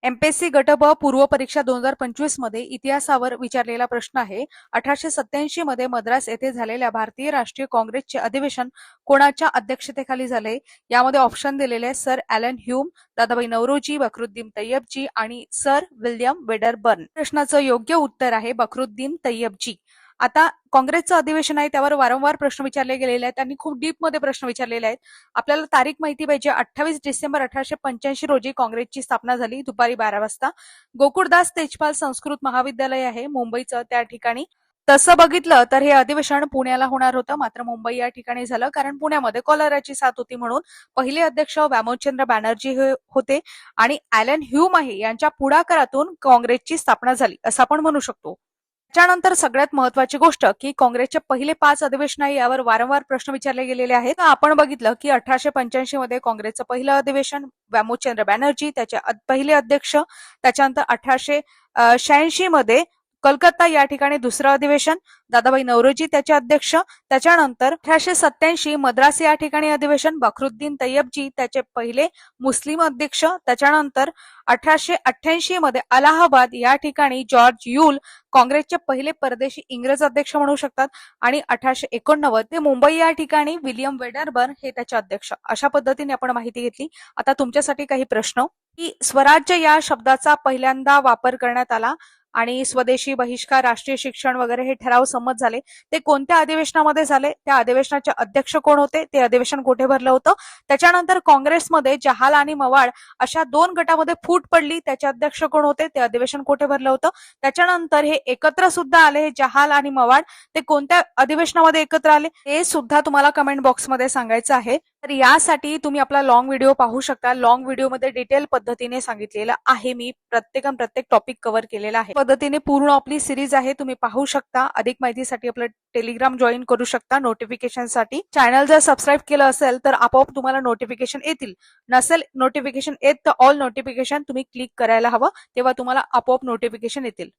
MPSC गट ब पूर्व परीक्षा 2025 मध्ये इतिहासावर विचारलेला प्रश्न आहे. 1887 मध्ये मद्रास येथे झालेल्या भारतीय राष्ट्रीय काँग्रेसचे अधिवेशन कोणाच्या अध्यक्षतेखाली झाले? यामध्ये ऑप्शन दिलेले आहेत sir Allan Hume, Dadabhai Naoroji, Badruddin Tyabji आणि सर विल्यम वेडरबर्न. प्रश्नाचं योग्य उत्तर आहे बखरुद्दीन तय्यबजी. आता काँग्रेसचं अधिवेशन आहे त्यावर वारंवार प्रश्न विचारले गेलेले आहेत आणि खूप डीप मध्ये प्रश्न विचारलेले आहेत. आपल्याला तारीख माहिती पाहिजे. 28 डिसेंबर 1885 रोजी काँग्रेसची स्थापना झाली दुपारी 12 वाजता. गोकुळदास तेजपाल संस्कृत महाविद्यालय आहे मुंबईचं, त्या ठिकाणी. तसं बघितलं तर हे अधिवेशन पुण्याला होणार होतं, मात्र मुंबई या ठिकाणी झालं कारण पुण्यामध्ये कॉलराची साथ होती म्हणून. पहिले अध्यक्ष व्यामोचंद्र बॅनर्जी होते आणि ॲलन ह्यूम आहे यांच्या पुढाकारातून काँग्रेसची स्थापना झाली असं आपण म्हणू शकतो. त्याच्यानंतर सगळ्यात महत्वाची गोष्ट की काँग्रेसचे पहिले 5 अधिवेशन आहे यावर वारंवार प्रश्न विचारले गेलेले आहेत. आपण बघितलं की 1885 मध्ये काँग्रेसचं पहिलं अधिवेशन व्यामोचंद्र बॅनर्जी त्याचे पहिले अध्यक्ष, त्याच्यानंतर 1886 मध्ये कलकत्ता या ठिकाणी दुसरं अधिवेशन, दादाभाई नौरोजी त्याचे अध्यक्ष, त्याच्यानंतर 1887 मद्रास या ठिकाणी अधिवेशन, बखरुद्दीन तय्यबजी त्याचे पहिले मुस्लिम अध्यक्ष, त्याच्यानंतर 1888 मध्ये अलाहाबाद या ठिकाणी जॉर्ज यूल काँग्रेसचे पहिले परदेशी इंग्रज अध्यक्ष म्हणू शकतात आणि 1889 ते मुंबई या ठिकाणी विल्यम वेडरबर्न हे त्याचे अध्यक्ष. अशा पद्धतीने आपण माहिती घेतली. आता तुमच्यासाठी काही प्रश्न की स्वराज्य या शब्दाचा पहिल्यांदा वापर करण्यात आला आणि स्वदेशी बहिष्कार, राष्ट्रीय शिक्षण वगैरे हे ठराव संमत झाले ते कोणत्या अधिवेशनामध्ये झाले? त्या अधिवेशनाचे अध्यक्ष कोण होते? ते अधिवेशन कुठे भरलं होतं? त्याच्यानंतर काँग्रेसमध्ये जहाल आणि मवाळ अशा 2 गटामध्ये फूट पडली, त्याचे अध्यक्ष कोण होते? ते अधिवेशन कुठे भरलं होतं? त्याच्यानंतर हे एकत्र सुद्धा आले, हे जहाल आणि मवाळ, ते कोणत्या अधिवेशनामध्ये एकत्र आले ते सुद्धा तुम्हाला कमेंट बॉक्समध्ये सांगायचं आहे. तर यासाठी तुम्ही आपला लॉंग व्हिडिओ पाहू शकता. लॉंग व्हिडिओमध्ये डिटेल पद्धतीने सांगितलेलं आहे, मी प्रत्येक टॉपिक कव्हर केलेला आहे. पद्धतीने पूर्ण आपली सिरीज आहे, तुम्ही पाहू शकता. अधिक माहितीसाठी आपलं टेलिग्राम जॉईन करू शकता नोटिफिकेशनसाठी. चॅनल जर सबस्क्राईब केलं असेल तर आपोआप तुम्हाला नोटिफिकेशन येतील. नसेल नोटिफिकेशन येत तर ऑल नोटिफिकेशन तुम्ही क्लिक करायला हवं, तेव्हा तुम्हाला आपोआप नोटिफिकेशन येतील.